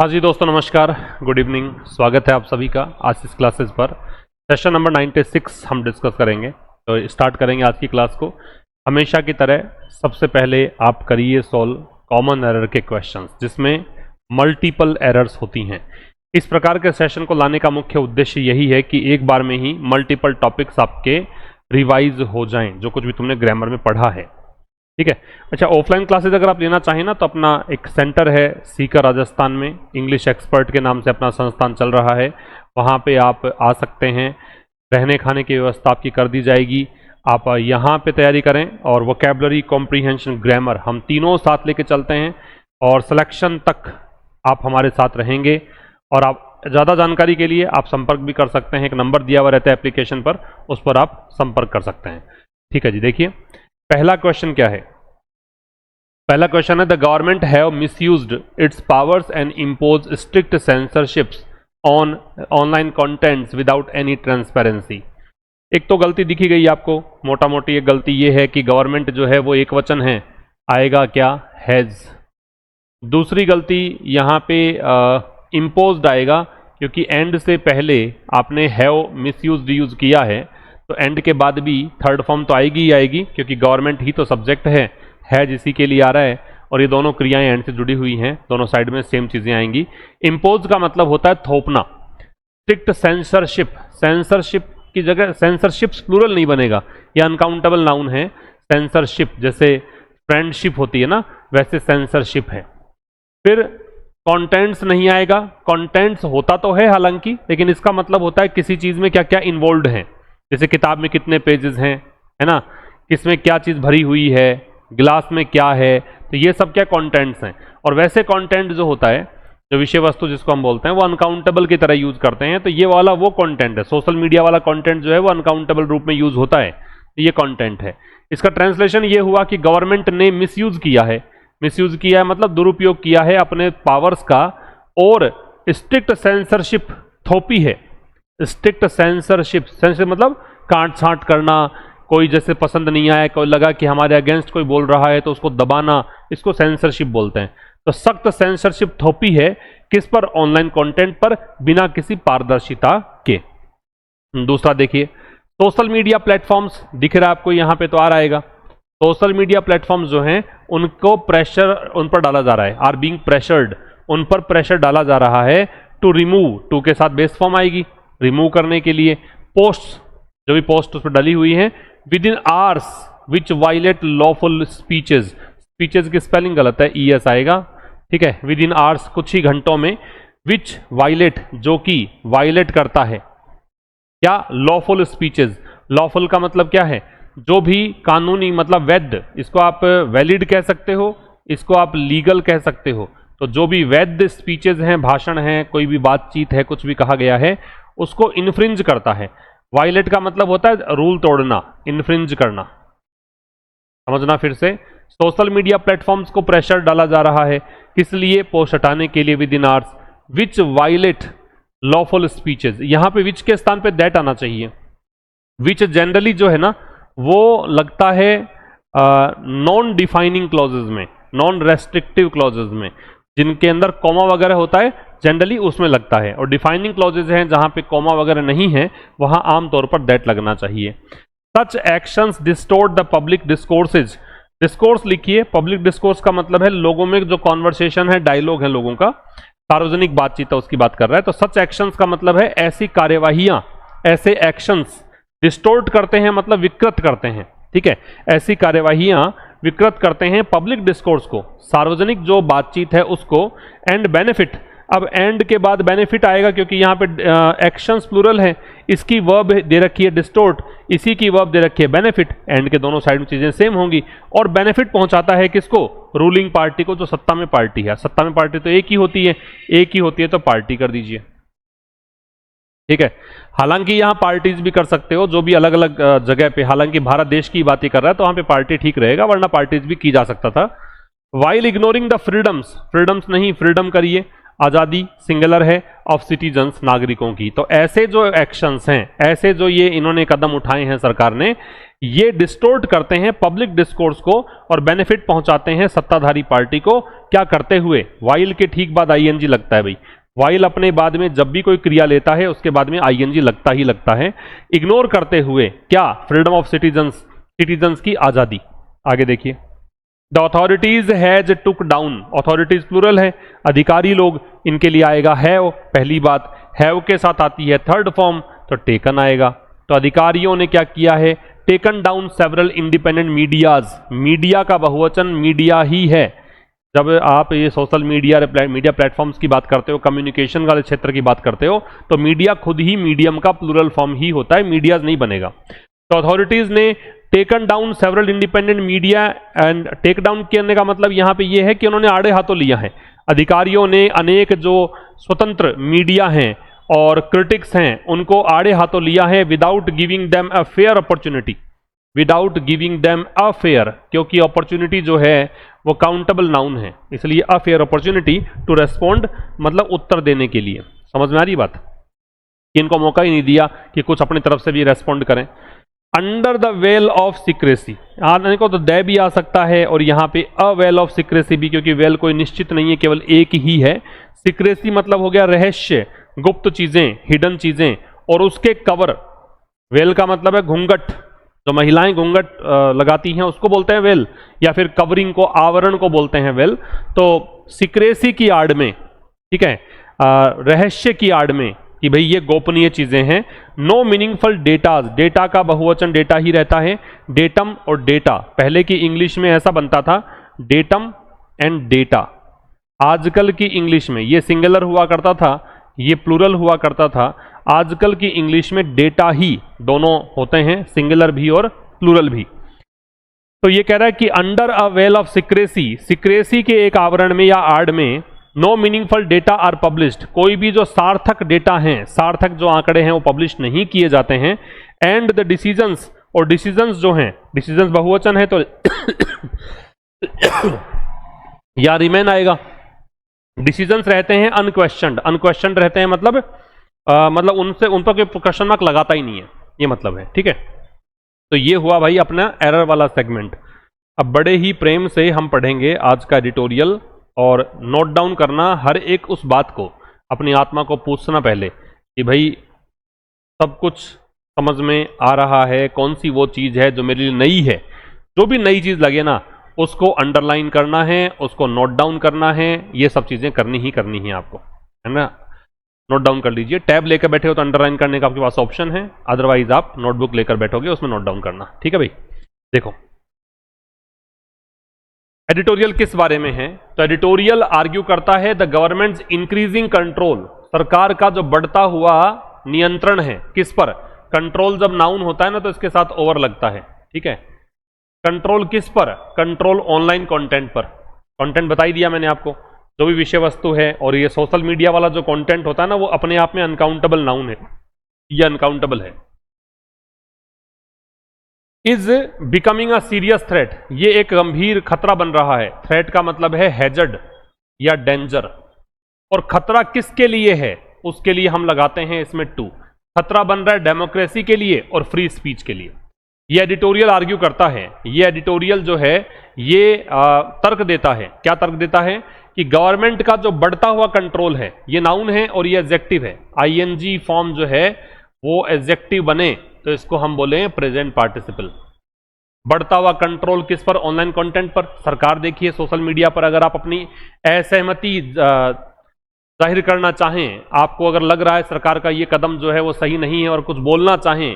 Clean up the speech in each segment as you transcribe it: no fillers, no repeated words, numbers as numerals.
हाँ जी दोस्तों, नमस्कार, गुड इवनिंग। स्वागत है आप सभी का आज इस क्लासेस पर। सेशन नंबर 96 हम डिस्कस करेंगे। तो स्टार्ट करेंगे आज की क्लास को। हमेशा की तरह सबसे पहले आप करिए सॉल्व कॉमन एरर के क्वेश्चंस जिसमें मल्टीपल एरर्स होती हैं। इस प्रकार के सेशन को लाने का मुख्य उद्देश्य यही है कि एक बार में ही मल्टीपल टॉपिक्स आपके रिवाइज हो जाएं, जो कुछ भी तुमने ग्रामर में पढ़ा है। ठीक है। अच्छा, ऑफलाइन क्लासेस अगर आप लेना चाहें ना, तो अपना एक सेंटर है सीकर राजस्थान में, इंग्लिश एक्सपर्ट के नाम से अपना संस्थान चल रहा है। वहाँ पे आप आ सकते हैं, रहने खाने की व्यवस्था आपकी कर दी जाएगी। आप यहाँ पे तैयारी करें और वोकैबुलरी, कॉम्प्रीहेंशन, ग्रामर हम तीनों साथ लेके चलते हैं और सिलेक्शन तक आप हमारे साथ रहेंगे। और आप ज़्यादा जानकारी के लिए आप संपर्क भी कर सकते हैं, एक नंबर दिया हुआ रहता है एप्लीकेशन पर, उस पर आप संपर्क कर सकते हैं। ठीक है जी। देखिए पहला क्वेश्चन क्या है। पहला क्वेश्चन है the government have misused its powers and impose strict censorships on online contents without any transparency. एक तो गलती दिखी गई आपको, मोटा मोटी एक गलती ये है कि गवर्नमेंट जो है वो एक वचन है, आएगा क्या, हैज। दूसरी गलती यहाँ पे इम्पोज्ड आएगा, क्योंकि एंड से पहले आपने हैव मिसयूज्ड यूज किया है, तो एंड के बाद भी थर्ड फॉर्म तो आएगी ही आएगी, क्योंकि गवर्नमेंट ही तो सब्जेक्ट है जिसी के लिए आ रहा है, और ये दोनों क्रियाएं एंड से जुड़ी हुई हैं, दोनों साइड में सेम चीजें आएंगी। इम्पोज का मतलब होता है थोपना। स्ट्रिक्ट सेंसरशिप, सेंसरशिप की जगह सेंसरशिप्स प्लूरल नहीं बनेगा, यह अनकाउंटेबल नाउन है। सेंसरशिप जैसे फ्रेंडशिप होती है ना, वैसे सेंसरशिप है। फिर कंटेंट्स नहीं आएगा, कंटेंट्स होता तो है हालांकि, लेकिन इसका मतलब होता है किसी चीज में क्या क्या इन्वॉल्व है। जैसे किताब में कितने पेजेस हैं, है ना, किसमें क्या चीज भरी हुई है, ग्लास में क्या है, तो ये सब क्या कंटेंट्स हैं। और वैसे कंटेंट जो होता है, जो विषय वस्तु जिसको हम बोलते हैं, वो अनकाउंटेबल की तरह यूज करते हैं। तो ये वाला वो कंटेंट है, सोशल मीडिया वाला कंटेंट जो है वो अनकाउंटेबल रूप में यूज होता है, तो ये कंटेंट है। इसका ट्रांसलेशन ये हुआ कि गवर्नमेंट ने मिसयूज किया है। मिसयूज किया है मतलब दुरुपयोग किया है अपने पावर्स का, और स्ट्रिक्ट सेंसरशिप थोपी है। स्ट्रिक्ट सेंसरशिप, सेंसर मतलब काट छांट करना, कोई जैसे पसंद नहीं आया, कोई लगा कि हमारे अगेंस्ट कोई बोल रहा है तो उसको दबाना, इसको सेंसरशिप बोलते हैं। तो सख्त सेंसरशिप थोपी है किस पर, ऑनलाइन कंटेंट पर, बिना किसी पारदर्शिता के। दूसरा देखिए, सोशल मीडिया प्लेटफॉर्म्स दिख रहा है आपको यहाँ पे, तो आ रहेगा सोशल मीडिया प्लेटफॉर्म्स जो हैं उनको प्रेशर उन पर डाला जा रहा है, आर बीइंग प्रेशर्ड, उन पर प्रेशर डाला जा रहा है टू रिमूव, टू के साथ बेस फॉर्म आएगी, रिमूव करने के लिए पोस्ट, जो भी पोस्ट उस पर डली हुई है, within hours which violate lawful speeches. Speeches की स्पेलिंग गलत है, ईएस आएगा। ठीक है, विद इन आवर्स कुछ ही घंटों में, विच वायलेट जो कि वायलेट करता है क्या, लॉफुल स्पीचेज। लॉफुल का मतलब क्या है, जो भी कानूनी, मतलब वैध, इसको आप वैलिड कह सकते हो, इसको आप लीगल कह सकते हो। तो जो भी वैध स्पीचेज हैं, भाषण हैं, कोई भी बातचीत है, कुछ भी कहा गया है, उसको इन्फ्रिंज करता है। वायलेट का मतलब होता है रूल तोड़ना, इन्फ्रिंज करना। समझना फिर से, सोशल मीडिया प्लेटफॉर्म्स को प्रेशर डाला जा रहा है, किस लिए, पोस्ट हटाने के लिए, within hours, which violate lawful speeches. यहां पे विच के स्थान पे दैट आना चाहिए। विच जनरली जो है ना, वो लगता है नॉन डिफाइनिंग क्लॉजेज में, नॉन रेस्ट्रिक्टिव क्लॉजेज में, जिनके अंदर कॉमा वगैरह होता है, जनरली उसमें लगता है। और डिफाइनिंग क्लॉजेज हैं जहां पे कॉमा वगैरह नहीं है, वहां आमतौर पर दैट लगना चाहिए। सच actions distort the public discourses. Discourse लिखिए, पब्लिक डिस्कोर्स का मतलब है लोगों में जो कॉन्वर्सेशन है, डायलॉग है लोगों का, सार्वजनिक बातचीत है उसकी बात कर रहा है। तो सच एक्शंस का मतलब है ऐसी कार्यवाहियां, ऐसे एक्शंस, डिस्टोर्ट करते हैं मतलब विकृत करते हैं। ठीक है, ऐसी कार्यवाहियां विकृत करते हैं पब्लिक डिस्कोर्स को, सार्वजनिक जो बातचीत है उसको। एंड बेनिफिट, अब एंड के बाद बेनिफिट आएगा, क्योंकि यहाँ पे एक्शंस प्लूरल है, इसकी वर्ब दे रखी है डिस्टोर्ट, इसी की वर्ब दे रखी है बेनिफिट। एंड के दोनों साइड में चीजें सेम होंगी, और बेनिफिट पहुंचाता है किसको, रूलिंग पार्टी को, जो सत्ता में पार्टी है। सत्ता में पार्टी तो एक ही होती है, एक ही होती है, तो पार्टी कर दीजिए। ठीक है, हालांकि यहाँ पार्टीज भी कर सकते हो, जो भी अलग अलग जगह पे, हालांकि भारत देश की बात ही कर रहा है तो वहां पे पार्टी ठीक रहेगा, वरना पार्टीज भी की जा सकता था। While ignoring the freedoms, freedoms नहीं, फ्रीडम करिए, आज़ादी सिंगुलर है, ऑफ सिटीजन्स नागरिकों की। तो ऐसे जो एक्शंस हैं, ऐसे जो ये इन्होंने कदम उठाए हैं सरकार ने, ये डिस्टोर्ट करते हैं पब्लिक डिस्कोर्स को और बेनिफिट पहुंचाते हैं सत्ताधारी पार्टी को। क्या करते हुए? वाइल के ठीक बाद आईएनजी लगता है भाई। वाइल अपने बाद में जब भी कोई क्रिया लेता है उसके बाद में आईएनजी लगता ही लगता है। इग्नोर करते हुए क्या? फ्रीडम ऑफ सिटीजन्स की आज़ादी। आगे देखिए, the authorities has took down, authorities plural है, अधिकारी लोग, इनके लिए आएगा हैव, पहली बात। हैव के साथ आती है थर्ड फॉर्म, तो टेकन आएगा। तो अधिकारियों ने क्या किया है? Taken down several independent medias, media का बहुवचन मीडिया ही है। जब आप ये सोशल मीडिया प्लेटफॉर्म्स की बात करते हो, कम्युनिकेशन वाले क्षेत्र की बात करते हो, तो मीडिया खुद ही मीडियम का प्लूरल फॉर्म ही होता है, मीडियाज नहीं बनेगा। तो अथॉरिटीज ने taken down several independent media, and take down करने का मतलब यहां पे ये है कि उन्होंने आड़े हाथों लिया है। अधिकारियों ने अनेक जो स्वतंत्र मीडिया हैं और क्रिटिक्स हैं उनको आड़े हाथों लिया है, without giving them a fair opportunity, without giving them a fair, क्योंकि अपॉर्चुनिटी जो है वो काउंटेबल नाउन है, इसलिए a fair opportunity to respond मतलब उत्तर देने के लिए। समझ में आ रही बात? कि इनको मौका ही नहीं दिया कि कुछ अपनी तरफ से भी रेस्पॉन्ड करें। Under the well of secrecy, आने को तो दे भी आ सकता है और यहाँ पे अ वेल ऑफ सीक्रेसी भी, क्योंकि वेल कोई निश्चित नहीं है, केवल एक ही है। सीक्रेसी मतलब हो गया रहस्य, गुप्त चीजें, हिडन चीजें, और उसके कवर। वेल का मतलब है घूंघट, जो महिलाएं घूंघट लगाती हैं उसको बोलते हैं वेल, या फिर कवरिंग को, आवरण को बोलते हैं वेल। तो सीक्रेसी की आड़ में, ठीक है, रहस्य की आड़ में कि भाई ये गोपनीय चीजें हैं। नो मीनिंगफुल डेटाज, डेटा का बहुवचन डेटा ही रहता है, डेटम और डेटा। पहले की इंग्लिश में ऐसा बनता था, डेटम एंड डेटा। आजकल की इंग्लिश में ये सिंगुलर हुआ करता था, ये प्लूरल हुआ करता था। आजकल की इंग्लिश में डेटा ही दोनों होते हैं, सिंगुलर भी और प्लूरल भी। तो ये कह रहा है कि under a veil of secrecy, secrecy के एक आवरण में या आड़ में, no meaningful data are published, कोई भी जो सार्थक डेटा हैं, सार्थक जो आंकड़े हैं वो पब्लिश नहीं किए जाते हैं। एंड द डिसीजंस, और डिसीजंस जो हैं, डिसीजंस बहुवचन है तो या रिमेन आएगा। डिसीजंस रहते हैं अनक्वेश्चनड, अनक्वेश्चनड रहते हैं मतलब उनसे उन पर कोई क्वेश्चन मार्क लगाता ही नहीं है, ये मतलब है। ठीक है, तो ये हुआ भाई अपना एरर वाला सेगमेंट। अब बड़े ही प्रेम से हम पढ़ेंगे आज का एडिटोरियल, और नोट डाउन करना हर एक उस बात को, अपनी आत्मा को पूछना पहले कि भाई सब कुछ समझ में आ रहा है, कौन सी वो चीज़ है जो मेरे लिए नई है। जो भी नई चीज़ लगे ना उसको अंडरलाइन करना है, उसको नोट डाउन करना है, ये सब चीज़ें करनी ही करनी है आपको, है ना। नोट डाउन कर लीजिए, टैब लेकर बैठे हो तो अंडरलाइन करने का आपके पास ऑप्शन है, अदरवाइज आप नोटबुक लेकर बैठोगे उसमें नोट डाउन करना। ठीक है भाई, देखो एडिटोरियल किस बारे में है। तो एडिटोरियल आर्ग्यू करता है द गवर्नमेंट्स इंक्रीजिंग कंट्रोल, सरकार का जो बढ़ता हुआ नियंत्रण है किस पर। कंट्रोल जब नाउन होता है ना तो इसके साथ ओवर लगता है, ठीक है। कंट्रोल किस पर? कंट्रोल ऑनलाइन कंटेंट पर। कंटेंट बता ही दिया मैंने आपको, जो भी विषय वस्तु है, और ये सोशल मीडिया वाला जो कंटेंट होता है ना वो अपने आप में अनकाउंटेबल नाउन है, ये अनकाउंटेबल है। Is becoming a serious threat, ये एक गंभीर खतरा बन रहा है। थ्रेट का मतलब है हैजर्ड या डेंजर, और खतरा किसके लिए है उसके लिए हम लगाते हैं इसमें टू। खतरा बन रहा है डेमोक्रेसी के लिए और फ्री स्पीच के लिए। ये एडिटोरियल आर्ग्यू करता है, ये एडिटोरियल जो है ये तर्क देता है। क्या तर्क देता है? कि गवर्नमेंट का जो बढ़ता हुआ कंट्रोल है, ये नाउन है और ये एडजेक्टिव है, आईएनजी फॉर्म जो है वो एडजेक्टिव बने तो इसको हम बोले प्रेजेंट पार्टिसिपल। बढ़ता हुआ कंट्रोल किस पर? ऑनलाइन कंटेंट पर। सरकार देखिए सोशल मीडिया पर अगर आप अपनी असहमति जाहिर करना चाहें, आपको अगर लग रहा है सरकार का ये कदम जो है वो सही नहीं है और कुछ बोलना चाहें,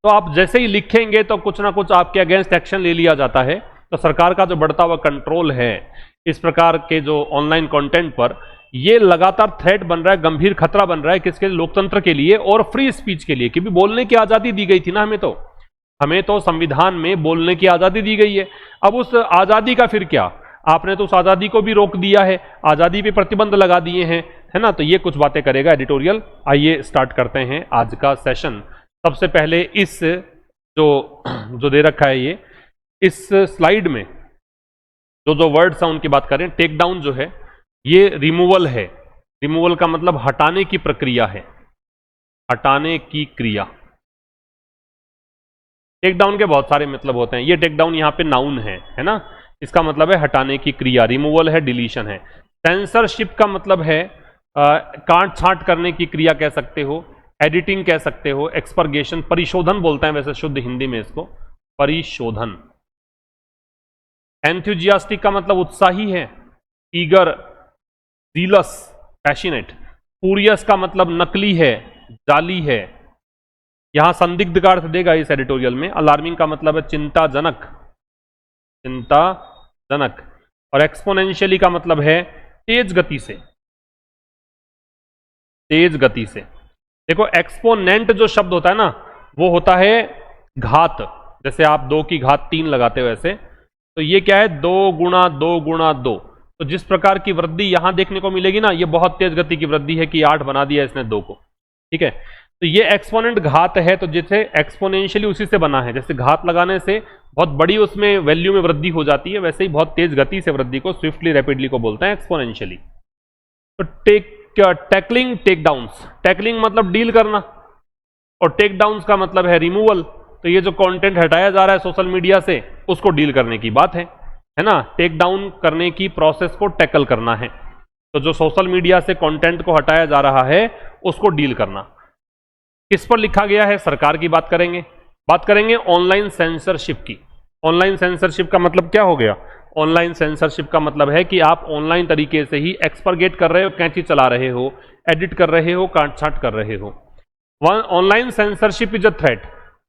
तो आप जैसे ही लिखेंगे तो कुछ ना कुछ आपके अगेंस्ट एक्शन ले लिया जाता है। तो सरकार का जो बढ़ता हुआ कंट्रोल है इस प्रकार के जो ऑनलाइन कंटेंट पर, ये लगातार थ्रेट बन रहा है, गंभीर खतरा बन रहा है किसके लिए? लोकतंत्र के लिए और फ्री स्पीच के लिए। क्योंकि बोलने की आजादी दी गई थी ना हमें तो संविधान में बोलने की आजादी दी गई है। अब उस आजादी का फिर क्या? आपने तो उस आजादी को भी रोक दिया है, आजादी पे प्रतिबंध लगा दिए हैं, है ना। तो ये कुछ बातें करेगा एडिटोरियल। आइए स्टार्ट करते हैं आज का सेशन। सबसे पहले इस जो दे रखा है ये, इस स्लाइड में जो वर्ड्स हैं उनकी बात करें। टेक डाउन जो है ये रिमूवल है, रिमूवल का मतलब हटाने की प्रक्रिया है, हटाने की क्रिया। टेक डाउन के बहुत सारे मतलब होते हैं, ये टेक डाउन यहाँ पे नाउन है ना, इसका मतलब है हटाने की क्रिया, रिमूवल है, डिलीशन है। सेंसरशिप का मतलब है काट छांट करने की क्रिया कह सकते हो, एडिटिंग कह सकते हो, एक्सपर्गेशन, परिशोधन बोलते हैं वैसे शुद्ध हिंदी में इसको, परिशोधन। एंथुजियास्टिक का मतलब उत्साही है, ईगर, जीलस, पैशनेट। स्पूरियस का मतलब नकली है, जाली है। यहां संदिग्ध का अर्थ देगा इस एडिटोरियल में। अलार्मिंग का मतलब है चिंताजनक, चिंताजनक। और एक्सपोनेंशियली का मतलब है तेज गति से, तेज गति से। देखो एक्सपोनेंट जो शब्द होता है ना, वो होता है घात, जैसे आप 2 की घात 3 लगाते हो वैसे, तो ये क्या है 2 गुणा 2 गुणा 2। तो जिस प्रकार की वृद्धि यहां देखने को मिलेगी ना, ये बहुत तेज गति की वृद्धि है कि 8 बना दिया इसने 2 को, ठीक है। तो ये एक्सपोनेंट घात है, तो जैसे एक्सपोनेंशियली उसी से बना है, जैसे घात लगाने से बहुत बड़ी उसमें वैल्यू में वृद्धि हो जाती है, वैसे ही बहुत तेज गति से वृद्धि को स्विफ्टली रैपिडली को बोलते हैं एक्सपोनेंशियली। तो टैकलिंग, टेक डाउन्स। टैकलिंग मतलब डील करना, और टेक डाउन्स का मतलब है रिमूवल। तो ये जो कंटेंट हटाया जा रहा है सोशल मीडिया से, उसको डील करने की बात है ना। टेक डाउन करने की प्रोसेस को टैकल करना है, तो जो सोशल मीडिया से कंटेंट को हटाया जा रहा है उसको डील करना। किस पर लिखा गया है, सरकार की बात करेंगे। बात करेंगे ऑनलाइन सेंसरशिप की। ऑनलाइन सेंसरशिप का मतलब क्या हो गया? ऑनलाइन सेंसरशिप का मतलब है कि आप ऑनलाइन तरीके से ही एक्सपर्गेट कर रहे हो, कैंची चला रहे हो, एडिट कर रहे हो, काट छांट कर रहे हो। Online censorship is a threat.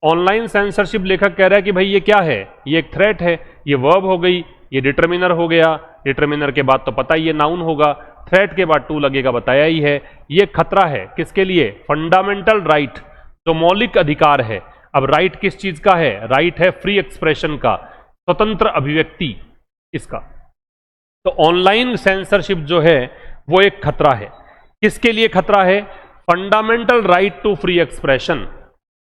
Online censorship लेखक कह रहा है कि भाई ये क्या है, ये एक थ्रेट है। ये वर्ब हो गई, ये डिटर्मिनर हो गया, डिटर्मिनर के बाद तो पता ही ये नाउन होगा, थ्रेट के बाद टू लगेगा, बताया ही है। ये खतरा है किसके लिए? फंडामेंटल राइट, जो मौलिक अधिकार है। अब राइट किस चीज का है? राइट है फ्री एक्सप्रेशन का, स्वतंत्र अभिव्यक्ति इसका। तो ऑनलाइन सेंसरशिप जो है वो एक खतरा है। किसके लिए खतरा है? Fundamental right to free expression,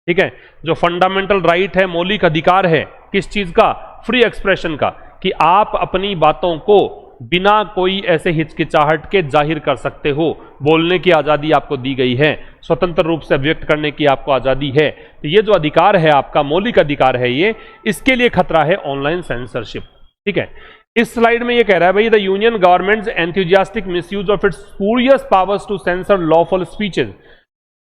ठीक है। जो फंडामेंटल राइट है, मौलिक अधिकार है, किस चीज का? फ्री एक्सप्रेशन का, कि आप अपनी बातों को बिना कोई ऐसे हिचकिचाहट के जाहिर कर सकते हो। बोलने की आजादी आपको दी गई है, स्वतंत्र रूप से व्यक्त करने की आपको आजादी है। तो ये जो अधिकार है आपका, मौलिक अधिकार है ये, इसके लिए खतरा है ऑनलाइन सेंसरशिप, ठीक है। इस स्लाइड में ये कह रहा है भाई, the union governments enthusiastic misuse of its spurious powers to sensor lawful speeches.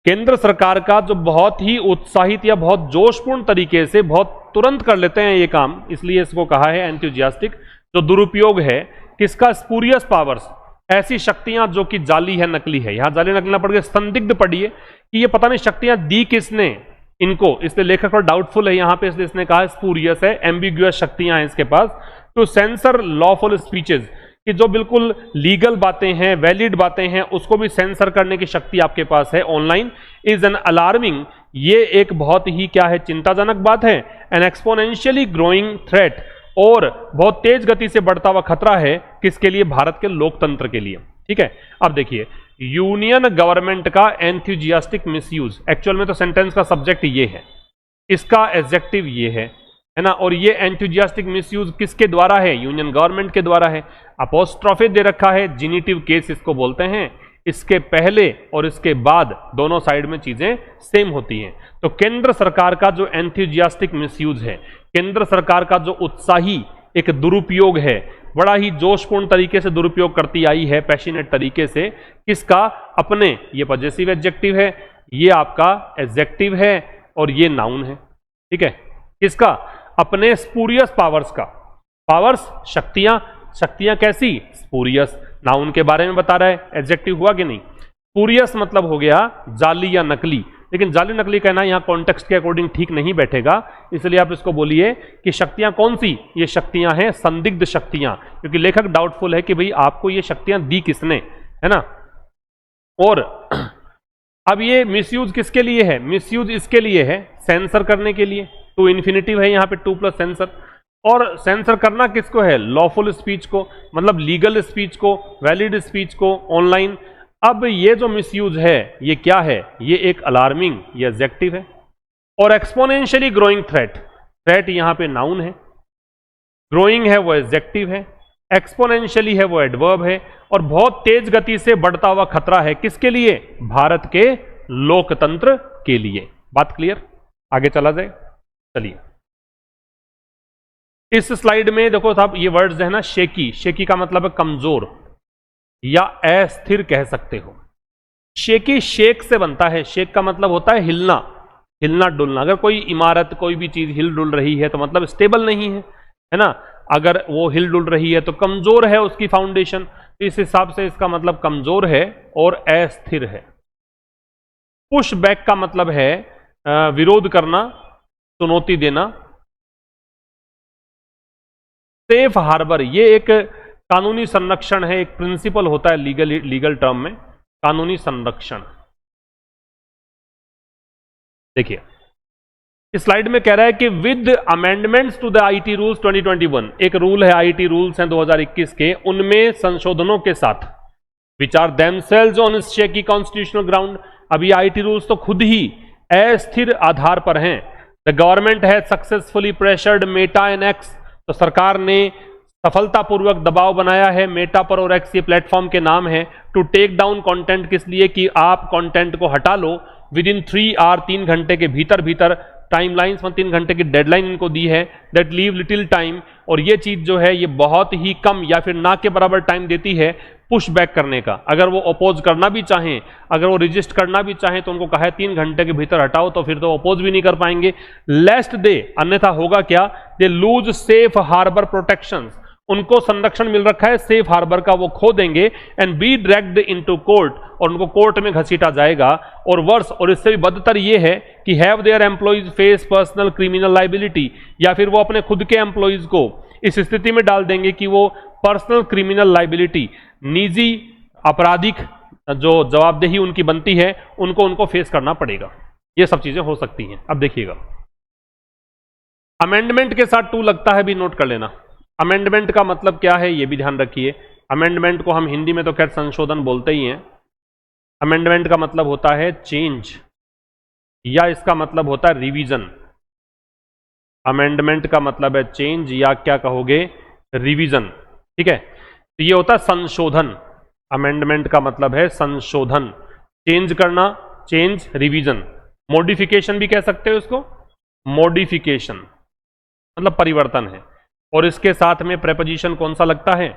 केंद्र सरकार का जो बहुत ही उत्साहित या बहुत जोशपूर्ण तरीके से बहुत तुरंत कर लेते हैं ये काम, इसलिए इसको कहा है एंथुजियास्टिक। जो दुरुपयोग है किसका? स्पूरियस पावर्स, ऐसी शक्तियां जो कि जाली है, नकली है। यहां जाली नकली ना पड़ गया, संदिग्ध पढ़िए कि ये पता नहीं शक्तियां दी किसने इनको, इसलिए लेखक और डाउटफुल है यहां पे, इसलिए इसने कहा स्पूरियस है, एम्बिग्युअस शक्तियां हैं इसके पास। तो सेंसर लॉफुल स्पीचेस, कि जो बिल्कुल लीगल बातें हैं, वैलिड बातें हैं, उसको भी सेंसर करने की शक्ति आपके पास है ऑनलाइन। इज एन अलार्मिंग, ये एक बहुत ही क्या है, चिंताजनक बात है। एन एक्सपोनेंशियली ग्रोइंग थ्रेट, और बहुत तेज गति से बढ़ता हुआ खतरा है। किसके लिए? भारत के लोकतंत्र के लिए, ठीक है। अब देखिए, यूनियन गवर्नमेंट का एंथुजियास्टिक मिसयूज, एक्चुअल में तो सेंटेंस का सब्जेक्ट ये है, इसका एडजेक्टिव ये है ना। और ये एंथुजियास्टिक मिसयूज किसके द्वारा है? यूनियन गवर्नमेंट के द्वारा है। अपोस्ट्रोफे दे रखा है, जिनिटिव केस इसको बोलते हैं। इसके पहले और इसके बाद दोनों साइड में चीजें सेम होती हैं। तो केंद्र सरकार का जो एंथुजियास्टिक मिसयूज है, केंद्र सरकार का जो उत्साही एक दुरुपयोग है, बड़ा ही जोशपूर्ण तरीके से दुरुपयोग करती आई है, पैशनेट तरीके से। किसका? अपने, ये पॉजेसिव एडजेक्टिव है, ये आपका एडजेक्टिव है, और ये नाउन है, ठीक है। किसका? अपने स्पूरियस पावर्स का। पावर्स शक्तियां, शक्तियां कैसी? स्पूरियस, नाउन के बारे में बता रहा है, एडजेक्टिव हुआ कि नहीं? स्पूरियस मतलब हो गया जाली या नकली, लेकिन जाली नकली कहना यहां कॉन्टेक्स्ट के अकॉर्डिंग ठीक नहीं बैठेगा, इसलिए आप इसको बोलिए कि शक्तियां कौन सी? ये शक्तियां हैं संदिग्ध शक्तियां, क्योंकि लेखक डाउटफुल है कि भाई आपको ये शक्तियां दी किसने, है ना। और अब ये मिसयूज किसके लिए है? मिसयूज इसके लिए है, सेंसर करने के लिए। टू इन्फिनिटिव है यहां पे, टू प्लस सेंसर। और सेंसर करना किसको है? लॉफुल स्पीच को, मतलब लीगल स्पीच को, वैलिड स्पीच को ऑनलाइन। अब ये जो मिसयूज है ये क्या है? ये एक अलार्मिंग, ये एडजेक्टिव है। और एक्सपोनेंशियली ग्रोइंग थ्रेट, थ्रेट यहां पे नाउन है, ग्रोइंग है वो एडजेक्टिव है, एक्सपोनेंशियली है वो एडवर्ब है, और बहुत तेज गति से बढ़ता हुआ खतरा है किसके लिए? भारत के लोकतंत्र के लिए। बात क्लियर? आगे चला जाए, चलिए। इस स्लाइड में देखो साहब, ये वर्ड्स है ना, शेकी, शेकी का मतलब है कमजोर या अस्थिर कह सकते हो। शेकी शेक से बनता है, शेक का मतलब होता है हिलना, हिलना डुलना। अगर कोई इमारत, कोई भी चीज हिल डुल रही है तो मतलब स्टेबल नहीं है ना। अगर वो हिल डुल रही है तो कमजोर है उसकी फाउंडेशन, तो इस हिसाब से इसका मतलब कमजोर है और अस्थिर है। पुश बैक का मतलब है विरोध करना, चुनौती देना। सेफ हार्बर ये एक कानूनी संरक्षण है, एक प्रिंसिपल होता है लीगल टर्म में, कानूनी संरक्षण। देखिए इस स्लाइड में कह रहा है कि with amendments to the IT rules 2021, एक रूल है, आईटी रूल्स हैं 2021 के, उनमें संशोधनों के साथ, which are themselves on shaky constitutional ground. अभी आईटी रूल्स तो खुद ही अस्थिर आधार पर हैं। The government has successfully pressured Meta and X, तो सरकार ने सफलतापूर्वक दबाव बनाया है मेटा पर और एक्स, ये प्लेटफॉर्म के नाम है, टू टेक डाउन कंटेंट। किस लिए? कि आप कंटेंट को हटा लो विद इन 3 आवर, 3 घंटे के भीतर भीतर। टाइमलाइंस में 3 घंटे की डेडलाइन इनको दी है, दैट लीव लिटिल टाइम, और ये चीज जो है ये बहुत ही कम या फिर ना के बराबर टाइम देती है पुश बैक करने का। अगर वो अपोज करना भी चाहें, अगर वो रजिस्ट करना भी चाहें तो उनको कहा है 3 घंटे के भीतर हटाओ, तो फिर तो अपोज भी नहीं कर पाएंगे, लेस्ट दे, अन्यथा होगा क्या? They lose safe harbour protections, उनको संरक्षण मिल रखा है सेफ हार्बर का, वो खो देंगे, and be dragged into court, और उनको कोर्ट में घसीटा जाएगा। और वर्स, और इससे भी बदतर ये है कि have their employees face personal criminal liability, या फिर वो अपने खुद के एम्प्लॉइज को इस स्थिति में डाल देंगे कि वो पर्सनल क्रिमिनल लाइबिलिटी, निजी आपराधिक जो जवाबदेही उनकी बनती है, उनको फेस करना पड़ेगा। ये सब चीजें हो सकती हैं। अब देखिएगा, अमेंडमेंट के साथ टू लगता है, भी नोट कर लेना। अमेंडमेंट का मतलब क्या है ये भी ध्यान रखिए। अमेंडमेंट को हम हिंदी में तो खैर संशोधन बोलते ही हैं। अमेंडमेंट का मतलब होता है चेंज, या इसका मतलब होता है रिवीजन। अमेंडमेंट का मतलब है चेंज, या क्या कहोगे, रिवीजन। ठीक है, तो ये होता है संशोधन। अमेंडमेंट का मतलब है संशोधन, चेंज करना, चेंज, रिवीजन। मॉडिफिकेशन भी कह सकते हो इसको, मॉडिफिकेशन मतलब परिवर्तन है। और इसके साथ में प्रेपोजिशन कौन सा लगता है?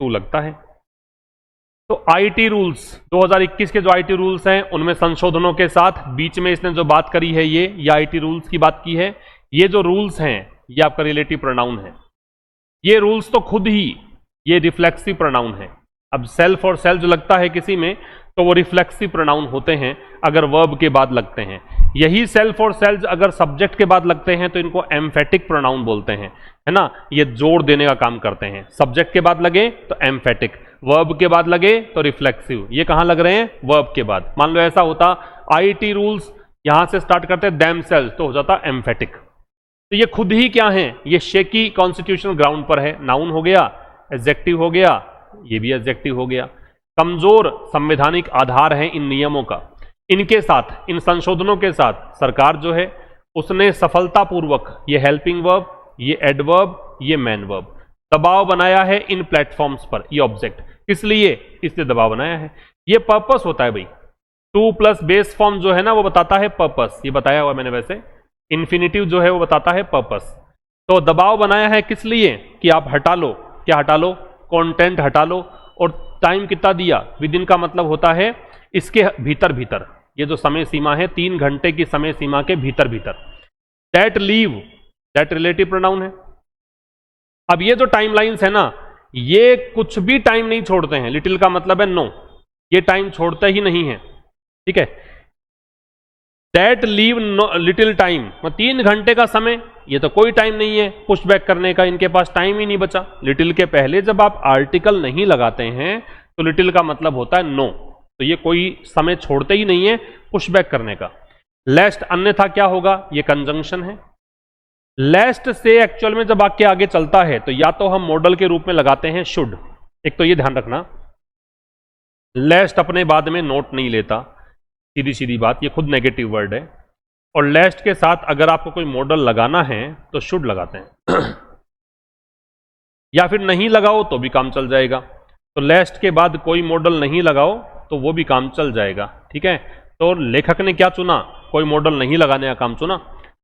टू लगता है। तो आईटी रूल्स 2021 के जो आईटी रूल्स हैं उनमें संशोधनों के साथ, बीच में इसने जो बात करी है ये आईटी रूल्स की बात की है। ये जो रूल्स हैं ये आपका रिलेटिव प्रोनाउन है। ये रूल्स तो खुद ही ये रिफ्लेक्सिव प्रोनाउन है। अब सेल्फ और सेल्फ जो लगता है किसी में तो वो रिफ्लेक्सिव प्रोनाउन होते हैं अगर वर्ब के बाद लगते हैं। यही सेल्फ और सेल्फ अगर सब्जेक्ट के बाद लगते हैं तो इनको एम्फेटिक प्रोनाउन बोलते हैं, है ना। ये जोड़ देने का काम करते हैं। सब्जेक्ट के बाद लगे तो एम्फेटिक, वर्ब के बाद लगे तो रिफ्लेक्सिव। ये कहां लग रहे हैं? वर्ब के बाद। मान लो ऐसा होता आईटी रूल्स यहां से स्टार्ट करते हैं देमसेल्व्स, तो हो जाता एम्फेटिक। तो ये खुद ही क्या है? ये शेकी कॉन्स्टिट्यूशनल ग्राउंड पर है। नाउन हो गया, एडजेक्टिव हो गया, ये भी एडजेक्टिव हो गया। कमजोर संवैधानिक आधार है इन नियमों का। इनके साथ, इन संशोधनों के साथ सरकार जो है उसने सफलतापूर्वक ये हेल्पिंग वर्ब, ये एडवर्ब, ये मैन वर्ब दबाव बनाया है इन प्लेटफॉर्म्स पर। ये ऑब्जेक्ट किस लिए? इसलिए दबाव बनाया है। ये पर्पस होता है भाई। टू प्लस बेस फॉर्म जो है ना वो बताता है पर्पस। ये बताया हुआ मैंने वैसे। इन्फिनिटिव जो है वो बताता है पर्पस। तो दबाव बनाया है किस लिए? कि आप हटा लो। क्या हटा लो? कंटेंट हटा लो। और टाइम कितना दिया? विद इन का मतलब होता है इसके भीतर भीतर। ये जो समय सीमा है 3 घंटे की समय सीमा के भीतर भीतर। That leave, that relative pronoun है। अब ये जो टाइमलाइंस है ना ये कुछ भी टाइम नहीं छोड़ते हैं। लिटिल का मतलब है नो, ये टाइम छोड़ते ही नहीं है। ठीक है, दैट लीव लिटिल टाइम, 3 घंटे का समय, ये तो कोई टाइम नहीं है पुश बैक करने का। इनके पास टाइम ही नहीं बचा। लिटिल के पहले जब आप आर्टिकल नहीं लगाते हैं तो लिटिल का मतलब होता है नो, तो ये कोई समय छोड़ते ही नहीं है पुश बैक करने का। लेस्ट, अन्यथा क्या होगा? ये कंजंक्शन है। लेस्ट से एक्चुअल में जब वाक्य आगे चलता है तो या तो हम मॉडल के रूप में लगाते हैं शुड। एक तो ये ध्यान रखना, लेस्ट अपने बाद में नोट नहीं लेता, सीधी सीधी बात, ये खुद नेगेटिव वर्ड है। और लेस्ट के साथ अगर आपको कोई मॉडल लगाना है तो शुड लगाते हैं। या फिर नहीं लगाओ तो भी काम चल जाएगा। तो लेस्ट के बाद कोई मॉडल नहीं लगाओ तो वो भी काम चल जाएगा, ठीक है। तो लेखक ने क्या चुना, कोई मॉडल नहीं लगाने का काम चुना।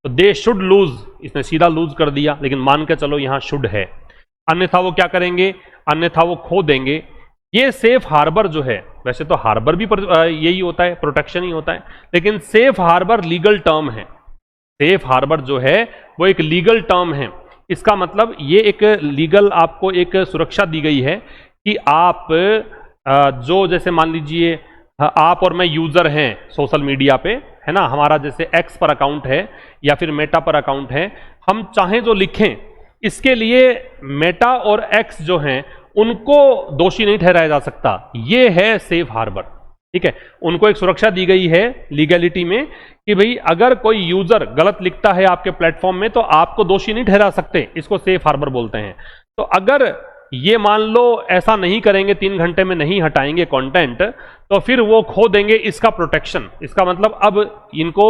तो दे शुड लूज, इसने सीधा लूज कर दिया, लेकिन मान के चलो यहां शुड है, अन्यथा वो क्या करेंगे, अन्यथा वो खो देंगे। ये सेफ हार्बर जो है, वैसे तो हार्बर भी यही होता है, प्रोटेक्शन ही होता है, लेकिन सेफ हार्बर लीगल टर्म है। सेफ हार्बर जो है वो एक लीगल टर्म है। इसका मतलब ये एक लीगल आपको एक सुरक्षा दी गई है कि आप जो जैसे मान लीजिए आप और मैं यूजर हैं सोशल मीडिया पे, है ना, हमारा जैसे एक्स पर अकाउंट है या फिर मेटा पर अकाउंट है, हम चाहें जो लिखें, इसके लिए मेटा और एक्स जो हैं उनको दोषी नहीं ठहराया जा सकता। ये है सेफ हार्बर, ठीक है। उनको एक सुरक्षा दी गई है लीगैलिटी में कि भाई अगर कोई यूजर गलत लिखता है आपके प्लेटफॉर्म में तो आपको दोषी नहीं ठहरा सकते, इसको सेफ हार्बर बोलते हैं। तो अगर ये मान लो ऐसा नहीं करेंगे, 3 घंटे में नहीं हटाएंगे कंटेंट, तो फिर वो खो देंगे इसका प्रोटेक्शन। इसका मतलब अब इनको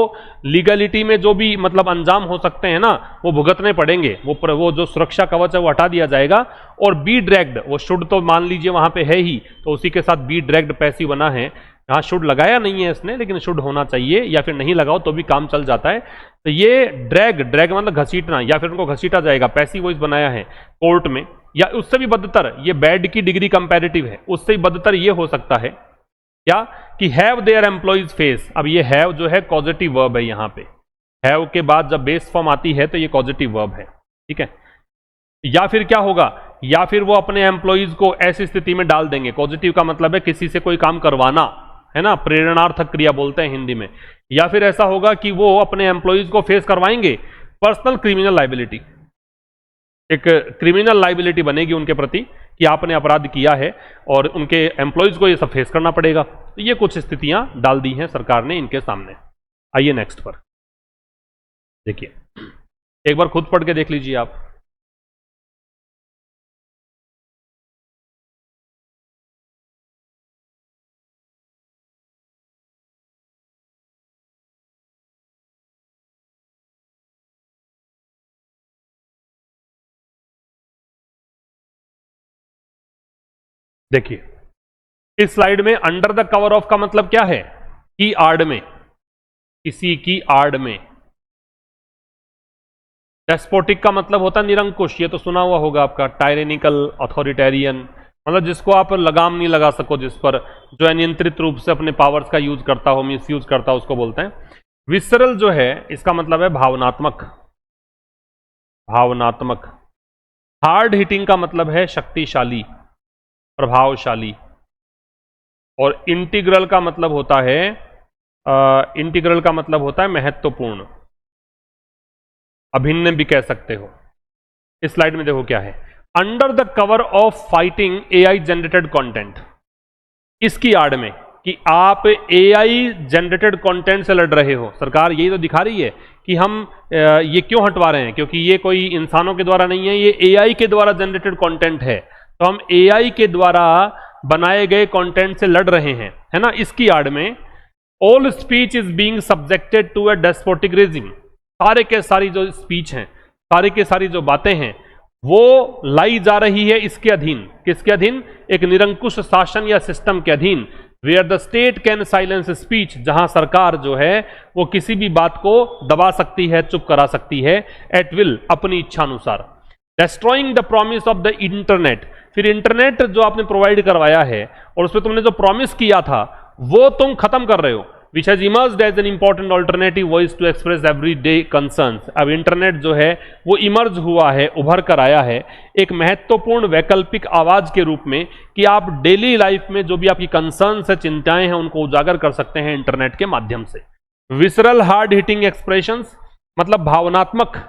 लीगलिटी में जो भी मतलब अंजाम हो सकते हैं ना, वो भुगतने पड़ेंगे। वो जो सुरक्षा कवच है वो हटा दिया जाएगा। और बी ड्रैग्ड, वो शुड तो मान लीजिए वहां पे है ही, तो उसी के साथ बी ड्रैग्ड पैसिव बना है। यहाँ शुड लगाया नहीं है इसने, लेकिन शुड होना चाहिए, या फिर नहीं लगाओ तो भी काम चल जाता है। तो ये ड्रैग मतलब घसीटना, या फिर उनको घसीटा जाएगा, पैसिव वॉइस बनाया है कोर्ट में। या उससे भी बदतर, ये बैड की डिग्री कंपैरेटिव है, उससे भी बदतर ये हो सकता है क्या कि हैव देयर एम्प्लॉइज फेस। अब ये हैव जो है कॉजेटिव वर्ब है, यहां पे हैव के बाद जब बेस फॉर्म आती है तो ये कॉजेटिव वर्ब है, ठीक है। या फिर क्या होगा, या फिर वो अपने एम्प्लॉइज को ऐसी स्थिति में डाल देंगे। पॉजिटिव का मतलब है किसी से कोई काम करवाना, है ना, प्रेरणार्थक क्रिया बोलते हैं हिंदी में। या फिर ऐसा होगा कि वो अपने एम्प्लॉइज को फेस करवाएंगे पर्सनल क्रिमिनल लाइबिलिटी, एक क्रिमिनल लाइबिलिटी बनेगी उनके प्रति कि आपने अपराध किया है और उनके एम्प्लॉइज को ये सब फेस करना पड़ेगा। तो ये कुछ स्थितियां डाल दी हैं सरकार ने इनके सामने। आइए नेक्स्ट पर देखिए, एक बार खुद पढ़ के देख लीजिए आप। देखिए इस स्लाइड में अंडर द कवर ऑफ का मतलब क्या है, की आड़ में, किसी की आड़ में। डेस्पोटिक का मतलब होता है निरंकुश, ये तो सुना हुआ होगा आपका। टायरेनिकल, अथॉरिटेरियन, मतलब जिसको आप लगाम नहीं लगा सको, जिस पर जो अनियंत्रित रूप से अपने पावर्स का यूज करता हो, मिस यूज करता हो, उसको बोलते हैं। विसरल जो है इसका मतलब है भावनात्मक, भावनात्मक। हार्ड हिटिंग का मतलब है शक्तिशाली, प्रभावशाली। और इंटीग्रल का मतलब होता है इंटीग्रल का मतलब होता है महत्वपूर्ण, अभिन्न भी कह सकते हो। इस स्लाइड में देखो क्या है, under the cover of fighting AI generated content. इसकी आड़ में कि आप एआई जनरेटेड कंटेंट से लड़ रहे हो, सरकार यही तो दिखा रही है कि हम ये क्यों हटवा रहे हैं, क्योंकि ये कोई इंसानों के द्वारा नहीं है, ये एआई के द्वारा जनरेटेड कंटेंट है। तो हम एआई के द्वारा बनाए गए कंटेंट से लड़ रहे हैं, है ना। इसकी आड़ में all speech is being subjected to a despotic regime. सारे के सारी जो स्पीच हैं, सारी के सारी जो बातें हैं, वो लाई जा रही है इसके अधीन। किसके अधीन, एक निरंकुश शासन या सिस्टम के अधीन। Where the state can silence speech, जहां सरकार जो है वो किसी भी बात को दबा सकती है, चुप करा सकती है एट विल, अपनी इच्छा अनुसार। Destroying the promise of the internet, फिर इंटरनेट जो आपने प्रोवाइड करवाया है और उसमें तुमने जो प्रॉमिस किया था वो तुम खत्म कर रहे हो। Which has emerged as an important alternative voice to express every day concerns. अब इंटरनेट जो है वो इमर्ज हुआ है, उभर कर आया है एक महत्वपूर्ण वैकल्पिक आवाज के रूप में कि आप डेली लाइफ में जो भी आपकी कंसर्न्स है, चिंताएं हैं, उनको उजागर कर सकते हैं इंटरनेट के माध्यम से। विसरल हार्ड हिटिंग एक्सप्रेशंस मतलब भावनात्मक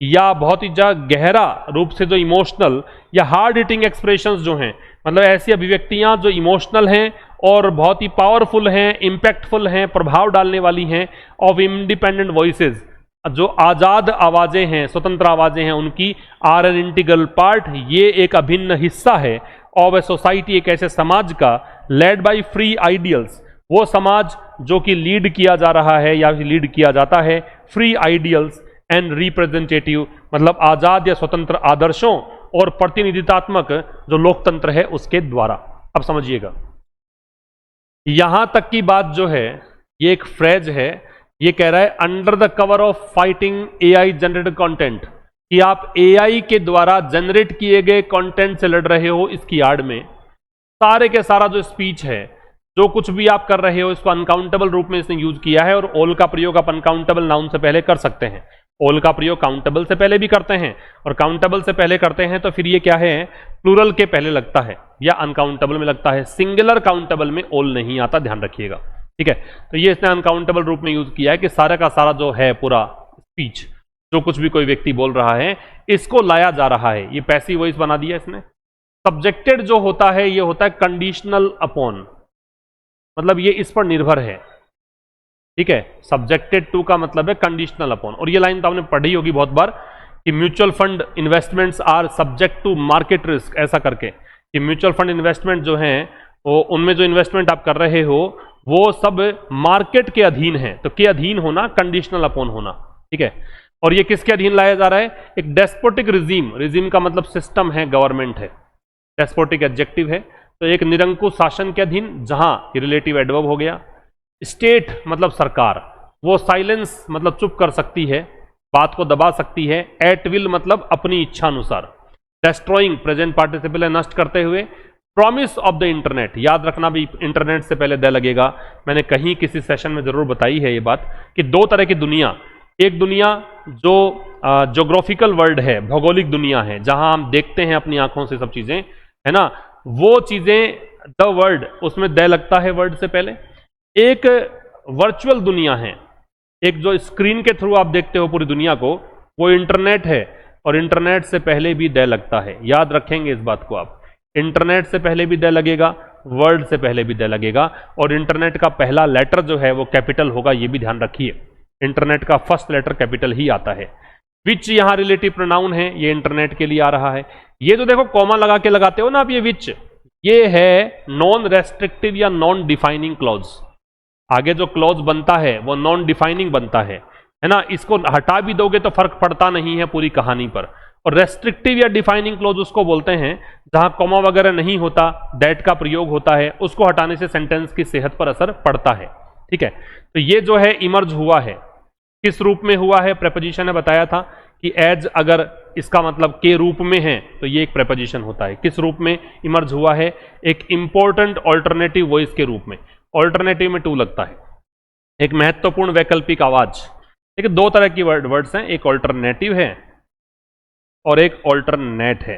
या बहुत ही गहरा रूप से जो इमोशनल या हार्ड हिटिंग एक्सप्रेशंस जो हैं, मतलब ऐसी अभिव्यक्तियां जो इमोशनल हैं और बहुत ही पावरफुल हैं, इंपैक्टफुल हैं, प्रभाव डालने वाली हैं, ऑफ इंडिपेंडेंट वॉइसेस, जो आजाद आवाजें हैं, स्वतंत्र आवाजें हैं, उनकी आर एन इंटीग्रल पार्ट, ये एक अभिन्न हिस्सा है ऑफ ए सोसाइटी, एक ऐसे समाज का लेड बाय फ्री आइडियल्स, वो समाज जो कि लीड किया जा रहा है या लीड किया जाता है फ्री आइडियल्स एंड रिप्रेजेंटेटिव, मतलब आजाद या स्वतंत्र आदर्शों और प्रतिनिधित्वात्मक जो लोकतंत्र है उसके द्वारा। अब समझिएगा, यहां तक की बात जो है, ये एक फ्रेज है, ये कह रहा है under the cover of fighting AI generated content, कि आप एआई के द्वारा जनरेट किए गए कंटेंट से लड़ रहे हो। इसकी आड़ में सारे के सारा जो स्पीच है, जो कुछ भी आप कर रहे हो, इसको अनकाउंटेबल रूप में इसने यूज किया है। और ऑल का प्रयोग आप अनकाउंटेबल नाउन से पहले कर सकते हैं, ऑल का प्रयोग काउंटेबल से पहले भी करते हैं, और काउंटेबल से पहले करते हैं तो फिर ये क्या है, प्लूरल के पहले लगता है या अनकाउंटेबल में लगता है। सिंगुलर काउंटेबल में ऑल नहीं आता, ध्यान रखिएगा, ठीक है। तो ये इसने अनकाउंटेबल रूप में यूज किया है कि सारा का सारा जो है पूरा स्पीच, जो कुछ भी कोई व्यक्ति बोल रहा है, इसको लाया जा रहा है। ये पैसिव वॉइस बना दिया इसने। सब्जेक्टेड जो होता है, ये होता है कंडीशनल अपॉन, मतलब ये इस पर निर्भर है, ठीक है। सब्जेक्टेड टू का मतलब है कंडीशनल अपॉन। और ये लाइन तो आपने पढ़ी होगी बहुत बार कि mutual fund investments are subject to market risk, ऐसा करके, कि म्यूचुअल फंड इन्वेस्टमेंट जो हैं वो, उनमें जो इन्वेस्टमेंट आप कर रहे हो वो सब मार्केट के अधीन है। तो के अधीन होना, कंडीशनल अपॉन होना, ठीक है। और ये किसके अधीन लाया जा रहा है, एक डेस्पोटिक रिजीम, रिजीम का मतलब सिस्टम है, गवर्नमेंट है, डेस्पोटिक एडजेक्टिव है, तो एक निरंकुश शासन के अधीन, जहां रिलेटिव एडवर्ब हो गया। स्टेट मतलब सरकार, वो साइलेंस मतलब चुप कर सकती है, बात को दबा सकती है। एट विल मतलब अपनी इच्छा अनुसार। डेस्ट्रॉइंग प्रेजेंट पार्टिसिपल है, नष्ट करते हुए। प्रॉमिस ऑफ द इंटरनेट, याद रखना भी इंटरनेट से पहले द लगेगा। मैंने कहीं किसी सेशन में जरूर बताई है ये बात कि दो तरह की दुनिया, एक दुनिया जो ज्योग्राफिकल वर्ल्ड है, भौगोलिक दुनिया है, जहां हम देखते हैं अपनी आंखों से सब चीजें, है ना, वो चीजें द वर्ल्ड, उसमें द लगता है वर्ड से पहले। एक वर्चुअल दुनिया है, एक जो स्क्रीन के थ्रू आप देखते हो पूरी दुनिया को, वो इंटरनेट है, और इंटरनेट से पहले भी द लगता है। याद रखेंगे इस बात को आप, इंटरनेट से पहले भी द लगेगा, वर्ल्ड से पहले भी द लगेगा, और इंटरनेट का पहला लेटर जो है वो कैपिटल होगा, ये भी ध्यान रखिए। इंटरनेट का फर्स्ट लेटर कैपिटल ही आता है। विच यहां रिलेटिव प्रोनाउन है, ये इंटरनेट के लिए आ रहा है। ये जो देखो कॉमा लगा के लगाते हो ना आप, ये विच, ये है नॉन रेस्ट्रिक्टिव या नॉन डिफाइनिंग क्लॉज। आगे जो क्लॉज बनता है वो नॉन डिफाइनिंग बनता है ना। इसको हटा भी दोगे तो फर्क पड़ता नहीं है पूरी कहानी पर। और रेस्ट्रिक्टिव या डिफाइनिंग क्लॉज उसको बोलते हैं जहां कॉमा वगैरह नहीं होता, दैट का प्रयोग होता है, उसको हटाने से सेंटेंस की सेहत पर असर पड़ता है, ठीक है। तो ये जो है इमर्ज हुआ है, किस रूप में हुआ है, प्रेपोजिशन ने बताया था कि एज अगर इसका मतलब के रूप में है तो ये एक प्रेपोजिशन होता है। किस रूप में इमर्ज हुआ है, एक इंपॉर्टेंट ऑल्टरनेटिव वॉइस के रूप में। ऑल्टरनेटिव में टू लगता है, एक महत्वपूर्ण वैकल्पिक आवाज। देखिए दो तरह की वर्ड्स हैं, एक ऑल्टरनेटिव है और एक ऑल्टरनेट है।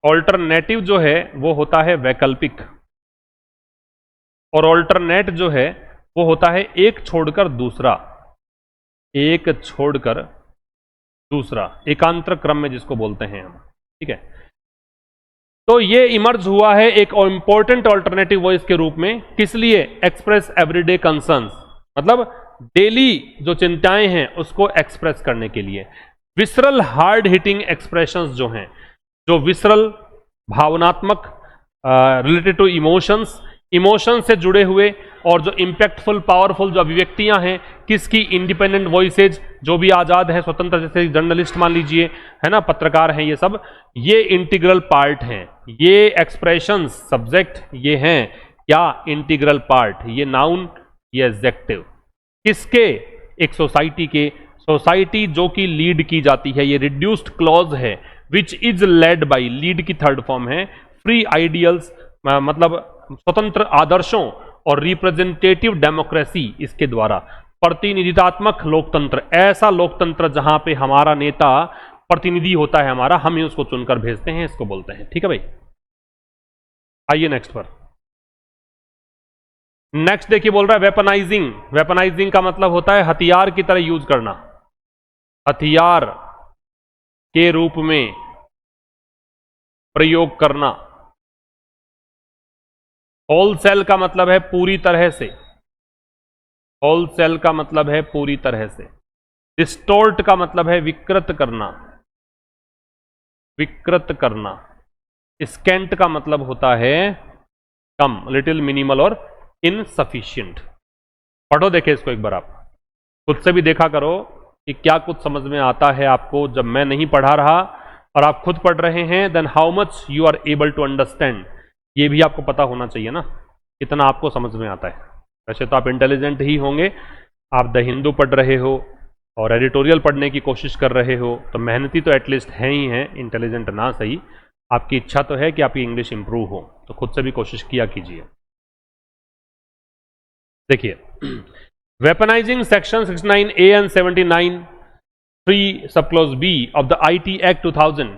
ऑल्टरनेटिव जो है वो होता है वैकल्पिक, और ऑल्टरनेट जो है वो होता है एक छोड़कर दूसरा, एक छोड़कर दूसरा, एकांतर क्रम में जिसको बोलते हैं हम, ठीक है। तो ये इमर्ज हुआ है एक इंपॉर्टेंट ऑल्टरनेटिव वॉइस के रूप में। किस लिए, एक्सप्रेस एवरीडे कंसर्न्स, मतलब डेली जो चिंताएं हैं उसको एक्सप्रेस करने के लिए। विसरल हार्ड हिटिंग एक्सप्रेशंस जो हैं, जो विसरल भावनात्मक, रिलेटेड टू इमोशंस, इमोशन से जुड़े हुए, और जो इंपैक्टफुल पावरफुल जो अभिव्यक्तियां हैं, किसकी, इंडिपेंडेंट वॉइसेज, जो भी आजाद है, स्वतंत्र, जैसे जर्नलिस्ट मान लीजिए, है ना, पत्रकार हैं, ये सब, ये इंटीग्रल पार्ट हैं। ये एक्सप्रेशंस, सब्जेक्ट ये हैं क्या, इंटीग्रल पार्ट, ये नाउन, ये एडजेक्टिव, किसके, एक सोसाइटी के। सोसाइटी जो कि लीड की जाती है, ये रिड्यूस्ड क्लॉज है, which is led by, lead की थर्ड फॉर्म है, फ्री आइडियल्स, मतलब स्वतंत्र आदर्शों, और रिप्रेजेंटेटिव डेमोक्रेसी, इसके द्वारा। प्रतिनिधित्वात्मक लोकतंत्र, ऐसा लोकतंत्र जहां पे हमारा नेता प्रतिनिधि होता है हमारा, हम ही उसको चुनकर भेजते हैं, इसको बोलते हैं, ठीक है भाई। आइए नेक्स्ट पर। नेक्स्ट देखिए बोल रहा है वेपनाइजिंग। वेपनाइजिंग का मतलब होता है हथियार की तरह यूज करना, हथियार के रूप में प्रयोग करना। होलसेल का मतलब है पूरी तरह से, होलसेल का मतलब है पूरी तरह से। डिस्टोर्ट का मतलब है विकृत करना, विकृत करना। स्कैंट का मतलब होता है कम, लिटिल, मिनिमल और इनसफिशिएंट। पढ़ो, देखे इसको एक बार, आप खुद से भी देखा करो कि क्या कुछ समझ में आता है आपको। जब मैं नहीं पढ़ा रहा और आप खुद पढ़ रहे हैं, then how much you are able to understand, ये भी आपको पता होना चाहिए ना, कितना आपको समझ में आता है। वैसे तो आप इंटेलिजेंट ही होंगे, आप द हिंदू पढ़ रहे हो और एडिटोरियल पढ़ने की कोशिश कर रहे हो, तो मेहनती तो एटलीस्ट हैं ही हैं, इंटेलिजेंट ना सही। आपकी इच्छा तो है कि आपकी इंग्लिश इंप्रूव हो, तो खुद से भी कोशिश किया कीजिए। देखिए, weaponising section 69A and 79 3 sub clause B of the IT act 2000,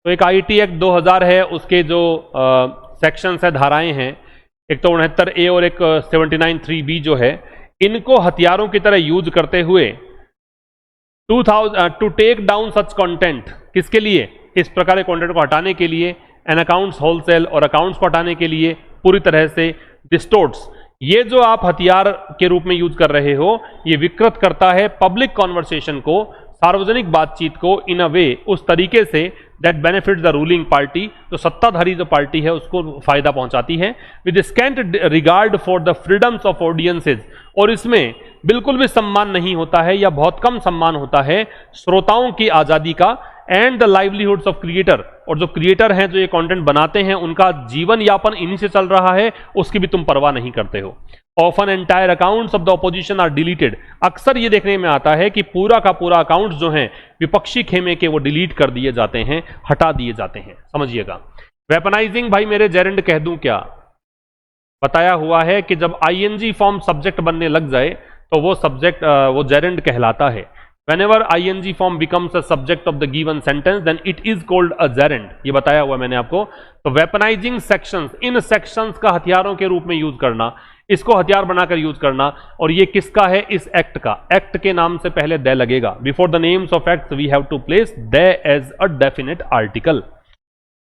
तो एक आईटी एक्ट 2000 है, उसके जो सेक्शंस है, धाराएं हैं, एक तो 69A और एक 79 3B जो है, इनको हथियारों की तरह यूज करते हुए to take down such content, किसके लिए, इस प्रकार के कंटेंट को हटाने के लिए, एन अकाउंट्स होलसेल, और अकाउंट्स को हटाने के लिए पूरी तरह से डिस्टोर्ट्स, ये जो आप हथियार के रूप में यूज कर रहे हो, ये विकृत करता है पब्लिक कॉन्वर्सेशन को, सार्वजनिक बातचीत को, इन अ वे, उस तरीके say that benefit the ruling party, तो सत्ताधारी जो पार्टी है उसको फायदा पहुंचाती है, with scent regard for the freedoms of audiences, और इसमें बिल्कुल भी सम्मान नहीं होता है या बहुत कम सम्मान होता है श्रोताओं की आजादी का, and the livelihoods of creator, और जो क्रिएटर हैं, जो ये कंटेंट बनाते हैं, उनका जीवन यापन इन्हीं से चल रहा है, उसकी भी तुम परवाह नहीं करते हो। Often entire accounts of the opposition are deleted, अक्सर ये देखने में आता है कि पूरा का पूरा अकाउंट्स जो हैं विपक्षी खेमे के, वो डिलीट कर दिए जाते हैं, हटा दिए जाते हैं, समझिएगा। वेपनाइजिंग, भाई मेरे जेरेंड कह दूं क्या, बताया हुआ है कि जब आईएनजी फॉर्म सब्जेक्ट बनने लग जाए तो वो सब्जेक्ट वो जेरेंड कहलाता है। Whenever ing form becomes a subject of the given sentence, then it is called a gerund, ये बताया हुआ मैंने आपको। तो वेपनाइजिंग सेक्शंस, इन सेक्शंस का हथियारों के रूप में यूज करना, इसको हथियार बनाकर यूज करना, और ये किसका है, इस एक्ट का। एक्ट के नाम से पहले द लगेगा, before the names of acts we have to place the as a definite article.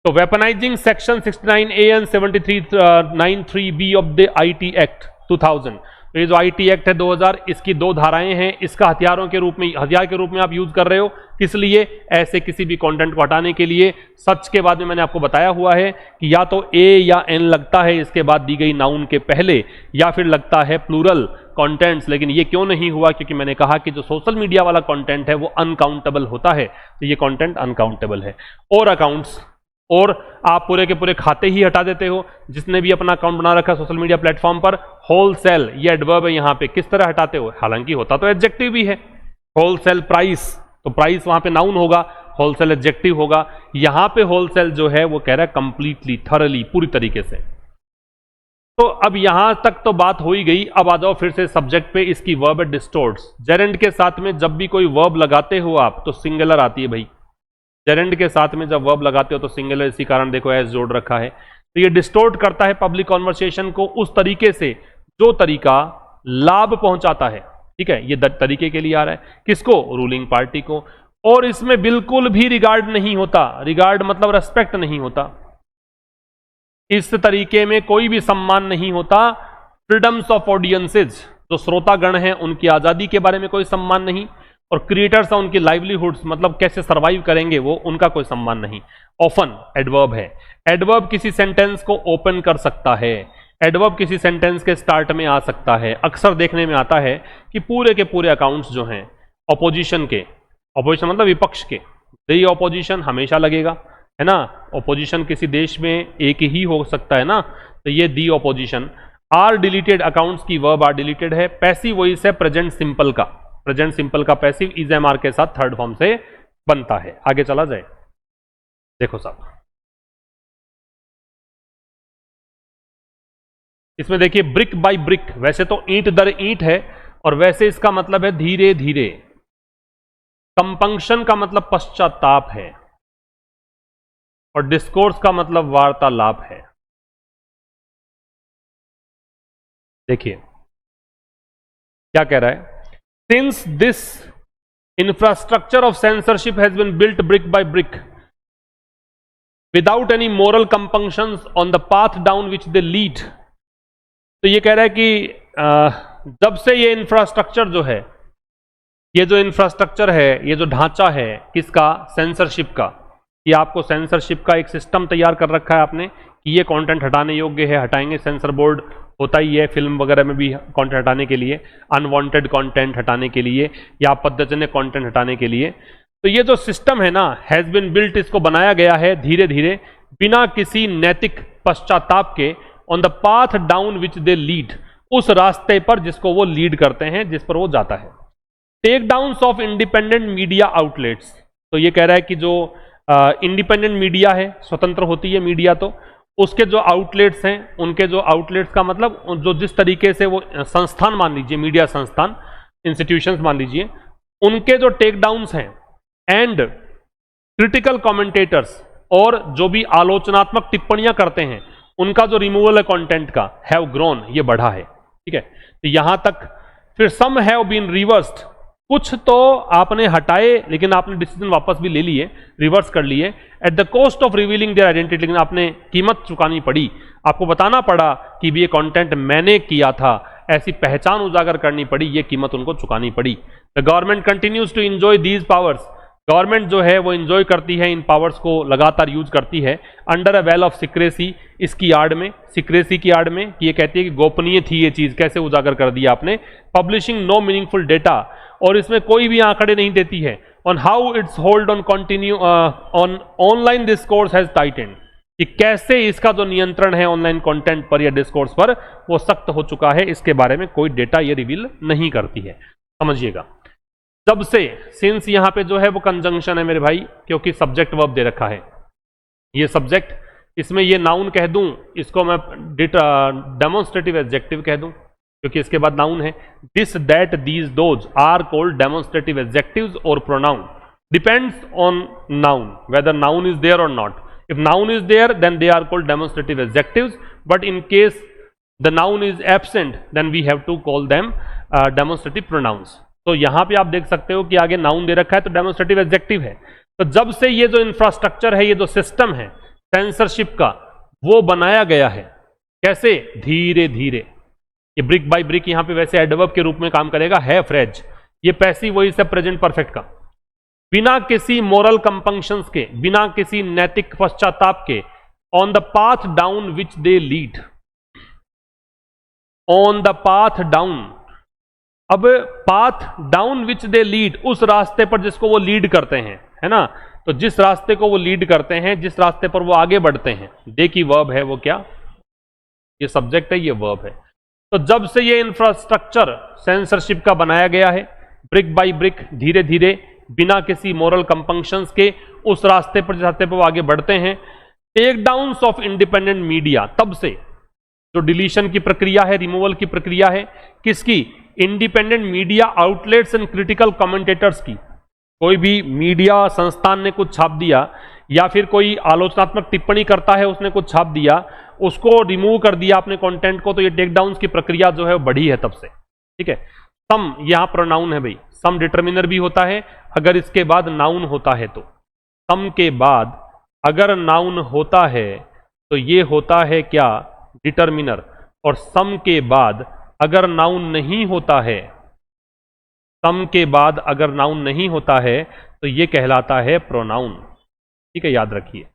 तो weaponizing section 69A and 7393B of the IT act 2000, तो ये जो आईटी एक्ट है 2000, इसकी दो धाराएं हैं, इसका हथियारों के रूप में, हथियार के रूप में आप यूज कर रहे हो, किस लिए, ऐसे किसी भी कंटेंट को हटाने के लिए। सच के बाद में मैंने आपको बताया हुआ है कि या तो ए या एन लगता है इसके बाद दी गई नाउन के पहले, या फिर लगता है प्लूरल कंटेंट्स, लेकिन ये क्यों नहीं हुआ, क्योंकि मैंने कहा कि जो सोशल मीडिया वाला कंटेंट है वो अनकाउंटेबल होता है, तो ये कंटेंट अनकाउंटेबल है। और अकाउंट्स, और आप पूरे के पूरे खाते ही हटा देते हो, जिसने भी अपना अकाउंट बना रखा सोशल मीडिया प्लेटफॉर्म पर। होलसेल, ये एडवर्ब है यहाँ पे, किस तरह हटाते हो, हालांकि होता तो एडजेक्टिव भी है। होलसेल प्राइस, तो प्राइस वहां पे नाउन होगा, होलसेल एडजेक्टिव होगा। यहां पे होलसेल जो है वो कह रहा है कंप्लीटली, थरली, पूरी तरीके से। तो अब यहां तक तो बात हो ही गई, अब आ जाओ फिर से सब्जेक्ट पे। इसकी वर्ब है डिस्टोर्ट्स। जेरेंड के साथ में जब भी कोई वर्ब लगाते हो आप, तो सिंगुलर आती है भाई। जेरेंड के साथ में जब वर्ब लगाते हो तो सिंगुलर, इसी कारण देखो एस जोड़ रखा है। तो ये डिस्टोर्ट करता है पब्लिक कॉन्वर्सेशन को उस तरीके से जो तरीका लाभ पहुंचाता है, ठीक है। ये तरीके के लिए आ रहा है, किसको, रूलिंग पार्टी को। और इसमें बिल्कुल भी रिगार्ड नहीं होता, रिगार्ड मतलब रेस्पेक्ट नहीं होता, इस तरीके में कोई भी सम्मान नहीं होता फ्रीडम्स ऑफ ऑडियंसेस, जो श्रोतागण हैं उनकी आजादी के बारे में कोई सम्मान नहीं, और क्रिएटर्स हैं उनकी लाइवलीहुड्स, मतलब कैसे सर्वाइव करेंगे वो, उनका कोई सम्मान नहीं। ऑफन एडवर्ब है, एडवर्ब किसी सेंटेंस को ओपन कर सकता है, एडवर्ब किसी सेंटेंस के स्टार्ट में आ सकता है। अक्सर देखने में आता है कि पूरे के पूरे अकाउंट्स जो हैं ऑपोजिशन के, ऑपोजिशन मतलब विपक्ष के, दी ऑपोजिशन हमेशा लगेगा, है ना। ऑपोजिशन किसी देश में एक ही हो सकता है ना, तो ये the opposition. Are deleted, accounts की वर्ब आर डिलीटेड है। पैसिव वॉइस है प्रेजेंट सिंपल का, प्रेजेंट सिंपल का पैसिव इज एम आर के साथ थर्ड फॉर्म से बनता है। आगे चला जाए, देखो साहब इसमें देखिए ब्रिक बाय ब्रिक, वैसे तो ईंट दर ईंट है, और वैसे इसका मतलब है धीरे धीरे। कंपंक्शन का मतलब पश्चाताप है, और डिस्कोर्स का मतलब वार्तालाप है। देखिए क्या कह रहा है, since this infrastructure of censorship has been built brick by brick without any moral compunctions on the path down which they lead. तो ये कह रहा है कि जब से ये इंफ्रास्ट्रक्चर जो है, ये जो इंफ्रास्ट्रक्चर है, ये जो ढांचा है किसका, सेंसरशिप का, कि आपको सेंसरशिप का एक सिस्टम तैयार कर रखा है आपने कि ये कंटेंट हटाने योग्य है, हटाएंगे। सेंसर बोर्ड होता ही है फिल्म वगैरह में भी कंटेंट हटाने के लिए, अनवांटेड कंटेंट हटाने के लिए, या आपत्तिजनक कंटेंट हटाने के लिए। तो ये जो सिस्टम है ना, हैज बिन बिल्ट, इसको बनाया गया है धीरे धीरे बिना किसी नैतिक पश्चाताप के, on the path down which they lead, उस रास्ते पर जिसको वो लीड करते हैं, जिस पर वो जाता है। Take downs of independent media outlets, तो ये कह रहा है कि जो इंडिपेंडेंट मीडिया है, स्वतंत्र होती है मीडिया, तो उसके जो आउटलेट्स हैं, उनके जो आउटलेट्स का मतलब जो जिस तरीके से वो संस्थान मान लीजिए, मीडिया संस्थान, इंस्टीट्यूशंस मान लीजिए, उनके जो टेक डाउन्स हैं एंड क्रिटिकल कमेंटेटर्स, और जो भी आलोचनात्मक टिप्पणियां करते हैं, उनका जो रिमूवल है कंटेंट का, हैव ग्रोन, ये बढ़ा है। ठीक है, तो यहां तक। फिर सम हैव बीन रिवर्स्ड, कुछ तो आपने हटाए लेकिन आपने डिसीजन वापस भी ले लिए, रिवर्स कर लिए, at the cost of revealing their identity, लेकिन आपने कीमत चुकानी पड़ी, आपको बताना पड़ा कि भी ये कंटेंट मैंने किया था, ऐसी पहचान उजागर करनी पड़ी, ये कीमत उनको चुकानी पड़ी। The government continues to enjoy these powers, government जो है वो एंजॉय करती है इन पावर्स को, लगातार यूज करती है, under a veil of secrecy, इसकी आड़ में, सिक्रेसी की आड़ में, कि ये कहती है कि गोपनीय थी ये चीज, कैसे उजागर कर दिया आपने, पब्लिशिंग नो मीनिंगफुल डेटा, और इसमें कोई भी आंकड़े नहीं देती है, on how it's hold on continue on online discourse has tightened, कि कैसे इसका जो नियंत्रण है ऑनलाइन कंटेंट पर या डिस्कोर्स पर, वो सख्त हो चुका है, इसके बारे में कोई डेटा ये रिवील नहीं करती है। समझिएगा, जब से, सिंस यहां पे जो है वो कंजंक्शन है मेरे भाई, क्योंकि सब्जेक्ट वर्ब दे रखा है, ये सब्जेक्ट, इसमें ये नाउन कह दूं, इसको मैं डेमोन्स्ट्रेटिव एडजेक्टिव कह दूं, क्योंकि इसके बाद नाउन है। This, that, these, those are called demonstrative adjectives or pronoun, depends on noun, whether noun is there or not. If noun is there then they are called demonstrative adjectives, but in case the noun is absent then we have to call them demonstrative pronouns. तो यहां पे आप देख सकते हो कि आगे noun दे रखा है तो डेमोन्स्ट्रेटिव एडजेक्टिव है। तो जब से ये जो इंफ्रास्ट्रक्चर है, ये जो सिस्टम है सेंसरशिप का, वो बनाया गया है, कैसे, धीरे धीरे, ये ब्रिक बाय ब्रिक, यहां पे वैसे एडवर्ब के रूप में काम करेगा, है फ्रेज, ये पैसिव वॉइस है प्रेजेंट परफेक्ट का, बिना किसी मोरल कंपंक्शंस के, बिना किसी नैतिक पश्चाताप के, on the path down which they lead, on the path down, अब path down which they lead, उस रास्ते पर जिसको वो लीड करते हैं, है ना, तो जिस रास्ते को वो लीड करते हैं, जिस रास्ते पर वो आगे बढ़ते हैं, दे की वर्ब है वो क्या, ये सब्जेक्ट है, ये वर्ब है। तो जब से ये इंफ्रास्ट्रक्चर सेंसरशिप का बनाया गया है, ब्रिक बाय ब्रिक, धीरे धीरे, बिना किसी मोरल कंपंक्शंस के, उस रास्ते पर जिस रास्ते पर वो आगे बढ़ते हैं, take downs of independent media, तब से जो डिलीशन की प्रक्रिया है, रिमूवल की प्रक्रिया है, किसकी, independent media outlets and critical commentators की। कोई भी मीडिया संस्थान ने कुछ छाप दिया, या फिर कोई आलोचनात्मक टिप्पणी करता है, उसने कुछ छाप दिया, उसको रिमूव कर दिया अपने कंटेंट को, तो ये टेक डाउन्स की प्रक्रिया जो है वो बढ़ी है तब से। ठीक है, सम यहां प्रोनाउन है भाई, सम डिटर्मिनर भी होता है अगर इसके बाद नाउन होता है, तो सम के बाद अगर नाउन होता है तो ये होता है क्या, डिटर्मिनर, और सम के बाद अगर नाउन नहीं होता है, सम के बाद अगर नाउन नहीं होता है तो ये कहलाता है प्रोनाउन। ठीक है, याद रखिए।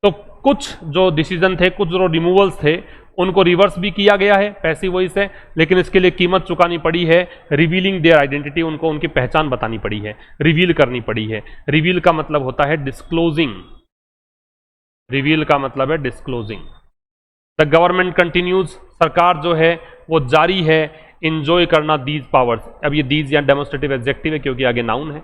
तो कुछ जो डिसीजन थे, कुछ जो रिमूवल्स थे, उनको रिवर्स भी किया गया है, पैसिव वॉइस है, लेकिन इसके लिए कीमत चुकानी पड़ी है, रिवीलिंग देयर आइडेंटिटी, उनको उनकी पहचान बतानी पड़ी है, रिवील करनी पड़ी है। रिवील का मतलब होता है डिस्क्लोजिंग, रिवील का मतलब है डिस्क्लोजिंग। द गवर्नमेंट कंटिन्यूज, सरकार जो है वो जारी है इंजॉय करना दीज पावर्स, अब ये दीज या डेमोन्स्ट्रेटिव एडजेक्टिव है क्योंकि आगे नाउन है,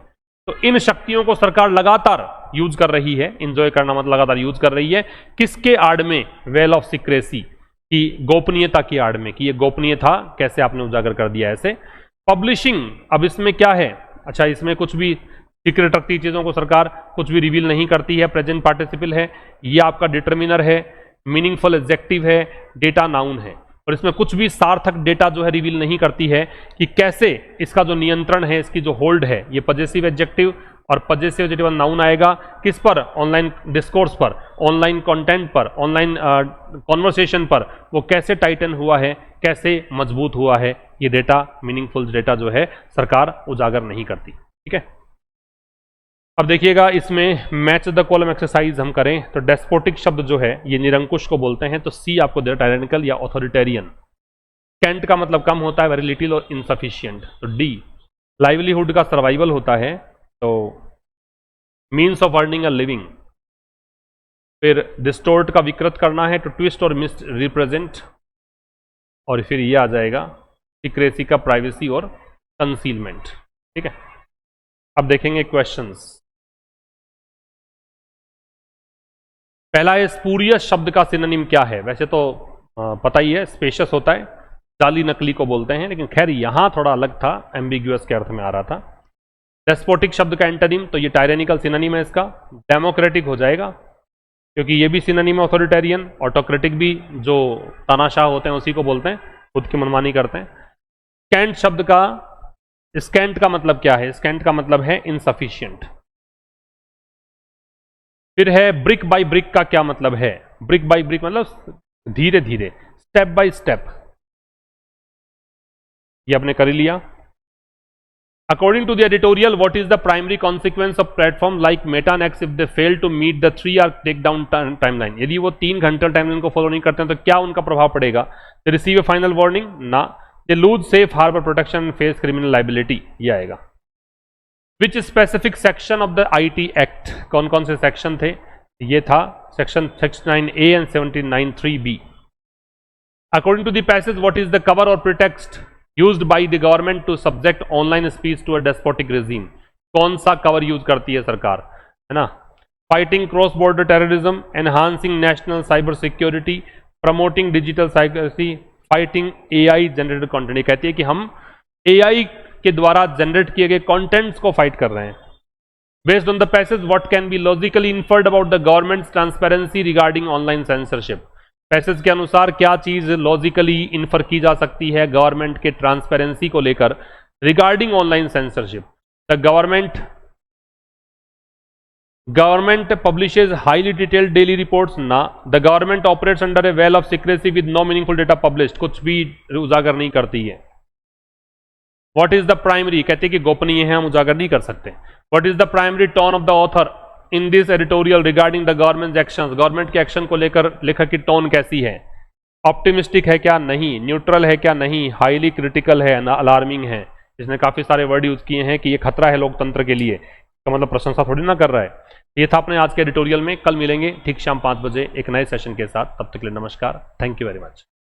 तो इन शक्तियों को सरकार लगातार यूज कर रही है, इंजॉय करना मतलब लगातार यूज कर रही है, किसके आड़ में, वेल ऑफ सिक्रेसी, की गोपनीयता की आड़ में, कि ये गोपनीय था, कैसे आपने उजागर कर दिया ऐसे। पब्लिशिंग, अब इसमें क्या है, अच्छा इसमें कुछ भी सीक्रेट रखती चीजों को सरकार, कुछ भी रिवील नहीं करती है, प्रेजेंट पार्टिसिपल है, ये आपका डिटर्मिनर है, मीनिंगफुल एडजेक्टिव है, डेटा नाउन है, और इसमें कुछ भी सार्थक डेटा जो है रिवील नहीं करती है कि कैसे इसका जो नियंत्रण है, इसकी जो होल्ड है, ये पजेसिव एडजेक्टिव और पजेसिव एडजेक्टिव नाउन आएगा किस पर, ऑनलाइन डिस्कोर्स पर, ऑनलाइन कंटेंट पर, ऑनलाइन कॉन्वर्सेशन पर, वो कैसे टाइटन हुआ है, कैसे मजबूत हुआ है, ये डेटा, मीनिंगफुल डेटा जो है सरकार उजागर नहीं करती। ठीक है, अब देखिएगा इसमें मैच द कॉलम एक्सरसाइज हम करें तो डेस्पोटिक शब्द जो है ये निरंकुश को बोलते हैं, तो सी आपको दे टायरेनिकल या ऑथोरिटेरियन। कैंट का मतलब कम होता है, वेरी लिटिल और इनसफिशिएंट, तो डी। लाइवलीहुड का सर्वाइवल होता है, तो means of earning a living. फिर डिस्टोर्ट का विकृत करना है, टू ट्विस्ट और मिस रिप्रेजेंट। और फिर ये आ जाएगा सीक्रेसी का प्राइवेसी और कंसीलमेंट। ठीक है, अब देखेंगे क्वेश्चंस। पहला है स्पूरियस शब्द का सिनोनिम क्या है। वैसे तो पता ही है, स्पेशियस होता है, जाली नकली को बोलते हैं, लेकिन खैर यहां थोड़ा अलग था, एम्बिग्यूअस के अर्थ में आ रहा था। डेस्पोटिक शब्द का एंटोनिम, तो ये टायरेनिकल सिनोनिम है इसका। डेमोक्रेटिक हो जाएगा क्योंकि ये भी सिनोनिम है ऑथोरिटेरियन। ऑटोक्रेटिक भी जो तानाशाह होते हैं उसी को बोलते हैं, खुद की मनमानी करते हैं। स्कैंट शब्द का, स्कैंट का मतलब क्या है? स्कैंट का मतलब है इनसफिशिएंट। फिर है ब्रिक बाय ब्रिक का क्या मतलब है? ब्रिक बाय ब्रिक मतलब धीरे धीरे, स्टेप बाय स्टेप। ये आपने कर लिया। According to the editorial, what is the primary consequence of platform like Meta and X if they fail to meet the 3-hour takedown timeline? यदि वो 3 घंटे टाइमलाइन को फॉलो नहीं करते हैं तो क्या उनका प्रभाव पड़ेगा? They receive a final warning? ना। They lose safe harbor protection and face criminal liability? ये आएगा। Which specific section of the IT Act? कौन कौन से सेक्शन थे? ये था section 69A and 79(3)B। According to the passage, what is the cover or pretext used by the government to subject online speech to a despotic regime? कौन सा cover use करती है सरकार, है ना? Fighting cross border terrorism, enhancing national cyber security, promoting digital साइक्रेसी, fighting AI generated content. कहती है कि हम एआई के द्वारा जनरेट किए गए कंटेंट्स को फाइट कर रहे हैं। Based on the passage, what can be logically inferred about the governments transparency regarding online censorship? Passage के अनुसार क्या चीज लॉजिकली इन्फर की जा सकती है गवर्नमेंट के ट्रांसपेरेंसी को लेकर regarding online censorship? The government publishes highly detailed daily reports? ना। The government operates under a veil of secrecy with no meaningful data published? कुछ भी उजागर नहीं करती है। What is the primary? कहते हैं कि गोपनीय है, हम उजागर नहीं कर सकते। What is the primary tone of the author in this editorial regarding the government action? Government के एक्शन को लेकर लेखक की टोन कैसी है? ऑप्टिमिस्टिक है क्या? नहीं। न्यूट्रल है क्या? नहीं। हाईली क्रिटिकल है ना, अलार्मिंग है? इसने काफी सारे वर्ड यूज किए हैं कि ये खतरा है लोकतंत्र के लिए, तो मतलब प्रशंसा थोड़ी ना कर रहा है। ये था अपने आज के एडिटोरियल में। कल मिलेंगे ठीक शाम 5 बजे एक नए सेशन के साथ। तब तक के लिए नमस्कार, थैंक यू वेरी मच।